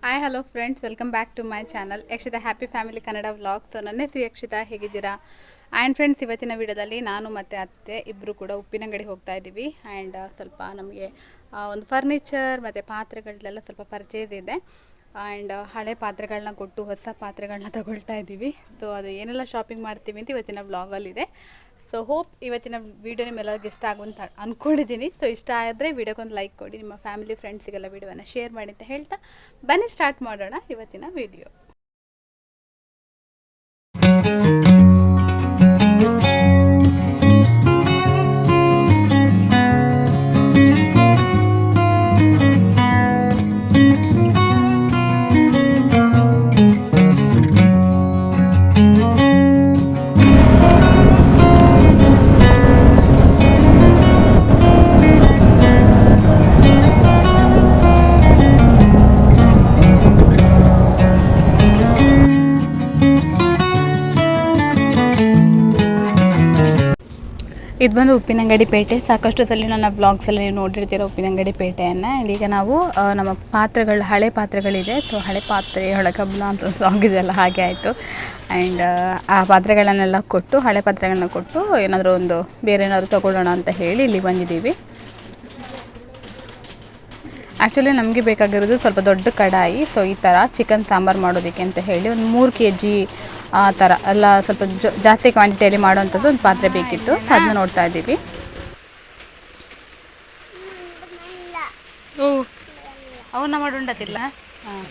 Hi hello friends, welcome back to my channel Yakshita happy family Kannada vlog. So ನನ್ನ ಹೆಸರು ಯಕ್ಷಿತಾ, ಹೇಗಿದ್ದೀರಾ? And friends, ಇವತ್ತಿನ ವಿಡಿಯೋದಲ್ಲಿ ನಾನು ಮತ್ತು ಅತ್ತೆ ಇಬ್ಬರು ಕೂಡ ಉಪ್ಪಿನಂಗಡಿ ಹೋಗ್ತಾ ಇದ್ದೀವಿ. ಆ್ಯಂಡ್ ಸ್ವಲ್ಪ ನಮಗೆ ಒಂದು ಫರ್ನಿಚರ್ ಮತ್ತು ಪಾತ್ರೆಗಳನ್ನೆಲ್ಲ ಸ್ವಲ್ಪ ಪರ್ಚೇಸ್ ಇದೆ. ಆ್ಯಂಡ್ ಹಳೆ ಪಾತ್ರೆಗಳನ್ನ ಕೊಟ್ಟು ಹೊಸ ಪಾತ್ರೆಗಳನ್ನ ತಗೊಳ್ತಾ ಇದ್ದೀವಿ. ಸೊ ಅದು ಏನೆಲ್ಲ ಶಾಪಿಂಗ್ ಮಾಡ್ತೀವಿ ಅಂತ ಇವತ್ತಿನ ವ್ಲಾಗಲ್ಲಿದೆ. ಸೊ ಹೋಪ್ ಇವತ್ತಿನ ವೀಡಿಯೋ ನಿಮ್ಮೆಲ್ಲರಿಗೂ ಇಷ್ಟ ಆಗುವಂತ ಅಂದ್ಕೊಂಡಿದ್ದೀನಿ. ಸೊ ಇಷ್ಟ ಆದರೆ ವೀಡಿಯೋಗೊಂದು ಲೈಕ್ ಕೊಡಿ, ನಿಮ್ಮ ಫ್ಯಾಮಿಲಿ ಫ್ರೆಂಡ್ಸಿಗೆಲ್ಲ ವೀಡಿಯೋವನ್ನು ಶೇರ್ ಮಾಡಿ ಅಂತ ಹೇಳ್ತಾ ಬನ್ನಿ ಸ್ಟಾರ್ಟ್ ಮಾಡೋಣ ಇವತ್ತಿನ ವೀಡಿಯೋ. ಇದು ಬಂದು ಉಪ್ಪಿನಂಗಡಿ ಪೇಟೆ. ಸಾಕಷ್ಟು ಸಲ ನನ್ನ ವ್ಲಾಗ್ಸಲ್ಲಿ ನೀವು ನೋಡಿರ್ತೀರ ಉಪ್ಪಿನಂಗಡಿ ಪೇಟೆಯನ್ನು. ಆ್ಯಂಡ್ ಈಗ ನಾವು ನಮ್ಮ ಪಾತ್ರೆಗಳು, ಹಳೆ ಪಾತ್ರೆಗಳಿದೆ. ಸೊ ಹಳೆ ಪಾತ್ರೆ ಹಳಕಬ್ಬನ ಅಂತ ಸಾಂಗ್ ಇದೆಲ್ಲ ಹಾಗೆ ಆಯಿತು. ಆ್ಯಂಡ್ ಆ ಪಾತ್ರೆಗಳನ್ನೆಲ್ಲ ಕೊಟ್ಟು, ಹಳೆ ಪಾತ್ರೆಗಳನ್ನ ಕೊಟ್ಟು ಏನಾದರೂ ಒಂದು ಬೇರೆ ಏನಾದರೂ ತೊಗೊಳ್ಳೋಣ ಅಂತ ಹೇಳಿ ಇಲ್ಲಿ ಬಂದಿದ್ದೀವಿ. ಆ್ಯಕ್ಚುಲಿ ನಮಗೆ ಬೇಕಾಗಿರೋದು ಸ್ವಲ್ಪ ದೊಡ್ಡ ಕಡಾಯಿ. ಸೊ ಈ ಥರ ಚಿಕನ್ ಸಾಂಬಾರು ಮಾಡೋದಕ್ಕೆ ಅಂತ ಹೇಳಿ ಒಂದು 3 kg ಆ ಥರ ಎಲ್ಲ ಸ್ವಲ್ಪ ಜಾಸ್ತಿ ಕ್ವಾಂಟಿಟಿಯಲ್ಲಿ ಮಾಡೋವಂಥದ್ದು ಒಂದು ಪಾತ್ರೆ ಬೇಕಿತ್ತು. ಸೊ ಅದನ್ನ ನೋಡ್ತಾ ಇದ್ದೀವಿ. ಓ ಅವನ್ನ ಮಾಡುಂಡತಿಲ್ಲ. ಹಾಂ,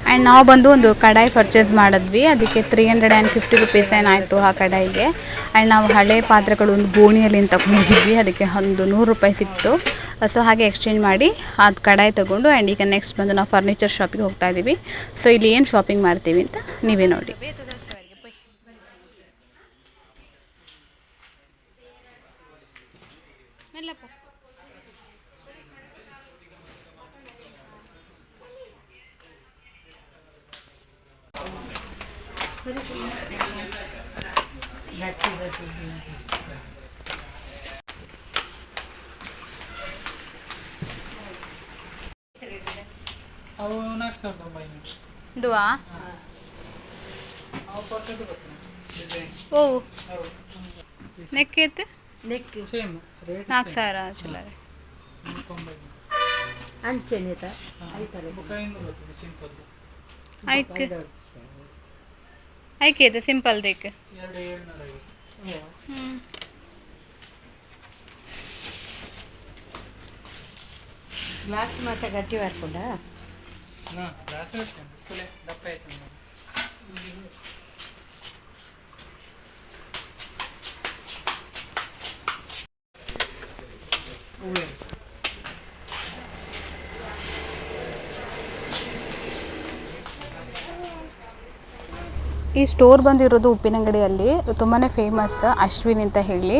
ಆ್ಯಂಡ್ ನಾವು ಬಂದು ಒಂದು ಕಡಾಯಿ ಪರ್ಚೇಸ್ ಮಾಡಿದ್ವಿ. ಅದಕ್ಕೆ 350 ರುಪೀಸ್ ಏನಾಯಿತು ಆ ಕಡಾಯಿಗೆ. ಆ್ಯಂಡ್ ನಾವು ಹಳೆ ಪಾತ್ರೆಗಳು ಒಂದು ಗೋಣಿಯಲ್ಲಿ ತಗೊಂಡಿದ್ವಿ, ಅದಕ್ಕೆ ಒಂದು 100 ರೂಪಾಯಿ ಸಿಕ್ತು. ಸೊ ಹಾಗೆ ಎಕ್ಸ್ಚೇಂಜ್ ಮಾಡಿ ಅದು ಕಡಾಯಿ ತೊಗೊಂಡು ಆ್ಯಂಡ್ ಈಗ ನೆಕ್ಸ್ಟ್ ಬಂದು ನಾವು ಫರ್ನಿಚರ್ ಶಾಪಿಗೆ ಹೋಗ್ತಾ ಇದ್ದೀವಿ. ಸೊ ಇಲ್ಲಿ ಏನು ಶಾಪಿಂಗ್ ಮಾಡ್ತೀವಿ ಅಂತ ನೀವೇ ನೋಡಿ. दुआ ಓ ನೆಕ್ ಐತೆ, ನೆಕ್ 4,000 ಚಲೋ ರೀ. ಅಂಚೆನೆ ಐಕ್ ಐಕೆ ಸಿಂಪಲ್ ದೇಕ್. ಗ್ಲಾಸ್ ಮಾತ್ರ ಗಟ್ಟಿ ಮಾಡ್ಕೊಂಡ ಈ ಸ್ಟೋರ್ ಬಂದಿರೋದು ಉಪ್ಪಿನಂಗಡಿಯಲ್ಲಿ ತುಂಬಾ ಫೇಮಸ್, ಅಶ್ವಿನ್ ಅಂತ ಹೇಳಿ.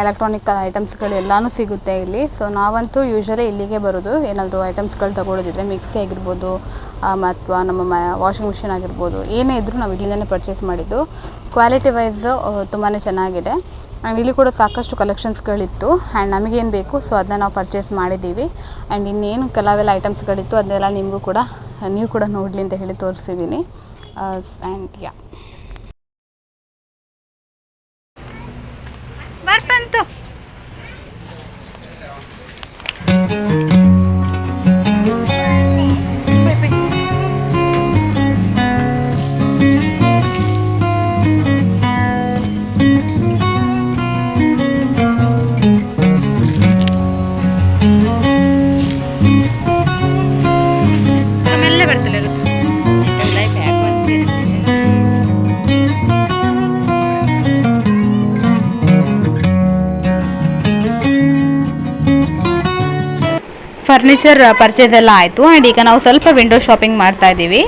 ಎಲೆಕ್ಟ್ರಾನಿಕ್ ಐಟಮ್ಸ್ಗಳು ಎಲ್ಲನೂ ಸಿಗುತ್ತೆ ಇಲ್ಲಿ. ಸೊ ನಾವಂತೂ ಯೂಶ್ವಲಿ ಇಲ್ಲಿಗೆ ಬರೋದು. ಏನಾದರೂ ಐಟಮ್ಸ್ಗಳು ತೊಗೊಳೋದಿದ್ರೆ ಮಿಕ್ಸಿ ಆಗಿರ್ಬೋದು ಅಥವಾ ನಮ್ಮ ವಾಷಿಂಗ್ ಮಿಷಿನ್ ಆಗಿರ್ಬೋದು, ಏನೇ ಇದ್ದರೂ ನಾವು ಇಲ್ಲಿಂದಲೇ ಪರ್ಚೇಸ್ ಮಾಡಿದ್ದು. ಕ್ವಾಲಿಟಿ ವೈಸ್ ತುಂಬಾ ಚೆನ್ನಾಗಿದೆ. ಆ್ಯಂಡ್ ಇಲ್ಲಿ ಕೂಡ ಸಾಕಷ್ಟು ಕಲೆಕ್ಷನ್ಸ್ಗಳಿತ್ತು. ಆ್ಯಂಡ್ ನಮಗೇನು ಬೇಕು ಸೊ ಅದನ್ನ ನಾವು ಪರ್ಚೇಸ್ ಮಾಡಿದ್ದೀವಿ. ಆ್ಯಂಡ್ ಇನ್ನೇನು ಕೆಲವೆಲ್ಲ ಐಟಮ್ಸ್ಗಳಿತ್ತು ಅದನ್ನೆಲ್ಲ ನೀವು ಕೂಡ ನೋಡಲಿ ಅಂತ ಹೇಳಿ ತೋರಿಸಿದ್ದೀನಿ. and yeah, ಬರ್ಬಂತು. ಆಮೇಲೆ ಬರ್ತಲ್ಲ ಇರುತ್ತೆ. ಫರ್ನಿಚರ್ ಪರ್ಚೇಸ್ ಎಲ್ಲ ಆಯಿತು. ಆ್ಯಂಡ್ ಈಗ ನಾವು ಸ್ವಲ್ಪ ವಿಂಡೋ ಶಾಪಿಂಗ್ ಮಾಡ್ತಾ ಇದ್ದೀವಿ.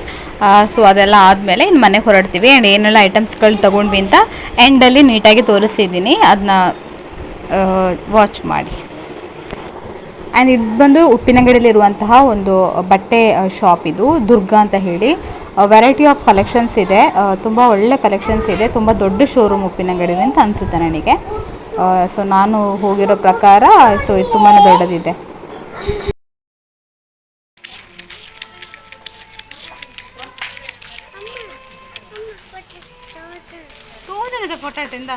ಸೊ ಅದೆಲ್ಲ ಆದಮೇಲೆ ಇನ್ನು ಮನೆಗೆ ಹೊರಡ್ತೀವಿ. ಆ್ಯಂಡ್ ಏನೆಲ್ಲ ಐಟಮ್ಸ್ಗಳು ತೊಗೊಂಡ್ವಿ ಅಂತ ಎಂಡಲ್ಲಿ ನೀಟಾಗಿ ತೋರಿಸಿದ್ದೀನಿ, ಅದನ್ನ ವಾಚ್ ಮಾಡಿ. ಆ್ಯಂಡ್ ಇದು ಬಂದು ಉಪ್ಪಿನಂಗಡಿಯಲ್ಲಿರುವಂತಹ ಒಂದು ಬಟ್ಟೆ ಶಾಪ್. ಇದು ದುರ್ಗಾ ಅಂತ ಹೇಳಿ. ವೆರೈಟಿ ಆಫ್ ಕಲೆಕ್ಷನ್ಸ್ ಇದೆ, ತುಂಬ ಒಳ್ಳೆ ಕಲೆಕ್ಷನ್ಸ್ ಇದೆ. ತುಂಬ ದೊಡ್ಡ ಶೋರೂಮ್ ಉಪ್ಪಿನಂಗಡಿದೆ ಅಂತ ಅನಿಸುತ್ತೆ ನನಗೆ. ಸೊ ನಾನು ಹೋಗಿರೋ ಪ್ರಕಾರ ಸೊ ಇದು ತುಂಬಾ ದೊಡ್ಡದಿದೆ. ಪೊಟಾಟಿಂದ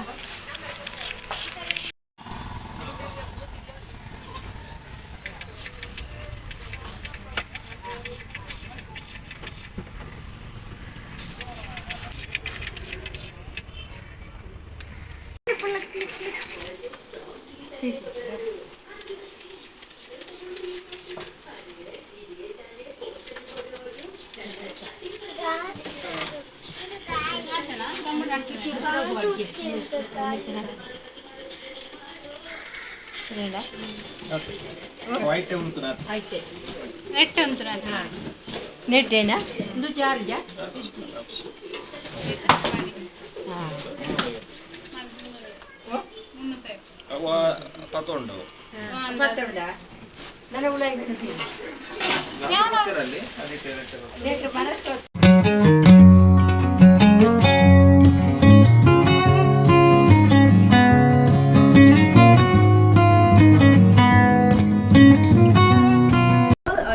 ನೆಟ್ಟೇನಾ ಇದು ಜಾರ್ಜ ನನ್ನ ಉಳ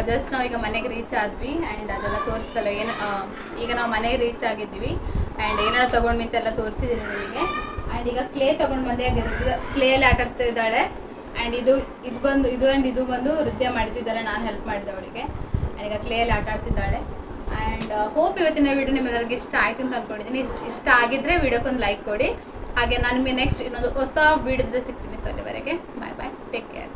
ಜಸ್ಟ್ ನಾವು ಈಗ ಮನೆಗೆ ರೀಚ್ ಆದ್ವಿ ಆ್ಯಂಡ್ ಅದೆಲ್ಲ ತೋರಿಸ್ತಲ್ಲ ಏನು. ಈಗ ನಾವು ಮನೆಗೆ ರೀಚ್ ಆಗಿದ್ದೀವಿ ಆ್ಯಂಡ್ ಏನೆಲ್ಲ ತೊಗೊಂಡು ನಿಂತೆಲ್ಲ ತೋರಿಸಿದ್ದೀನಿ ನಿಮಗೆ. ಆ್ಯಂಡ್ ಈಗ ಕ್ಲೇ ತೊಗೊಂಡು ಬಂದೆ. ಕ್ಲೇಯಲ್ಲಿ ಆಟ ಆಡ್ತಾ ಇದ್ದಾಳೆ. ಆ್ಯಂಡ್ ಇದು ಬಂದು ನೃತ್ಯ ಮಾಡಿದ್ದಾಳೆ, ನಾನು ಹೆಲ್ಪ್ ಮಾಡಿದೆ ಅವಳಿಗೆ. ಆ್ಯಂಡ್ ಈಗ ಕ್ಲೇಯಲ್ಲಿ ಆಟ ಆಡ್ತಿದ್ದಾಳೆ. ಆ್ಯಂಡ್ ಹೋಪ್ ಇವತ್ತಿನ ವಿಡಿಯೋ ನಿಮ್ಮೆಲ್ಲರಿಗೆ ಇಷ್ಟ ಆಯಿತು ಅಂತ ಅಂದ್ಕೊಂಡಿದ್ದೀನಿ. ಇಷ್ಟ ಆಗಿದ್ದರೆ ವಿಡಿಯೋಕ್ಕೊಂದು ಲೈಕ್ ಕೊಡಿ. ಹಾಗೆ ನಾನು ನಿಮಗೆ ನೆಕ್ಸ್ಟ್ ಇನ್ನೊಂದು ಹೊಸ ವಿಡಿಯೋದ ಸಿಗ್ತೀನಿ. ಅಲ್ಲಿವರೆಗೆ ಬಾಯ್ ಬಾಯ್, ಟೇಕ್ ಕೇರ್.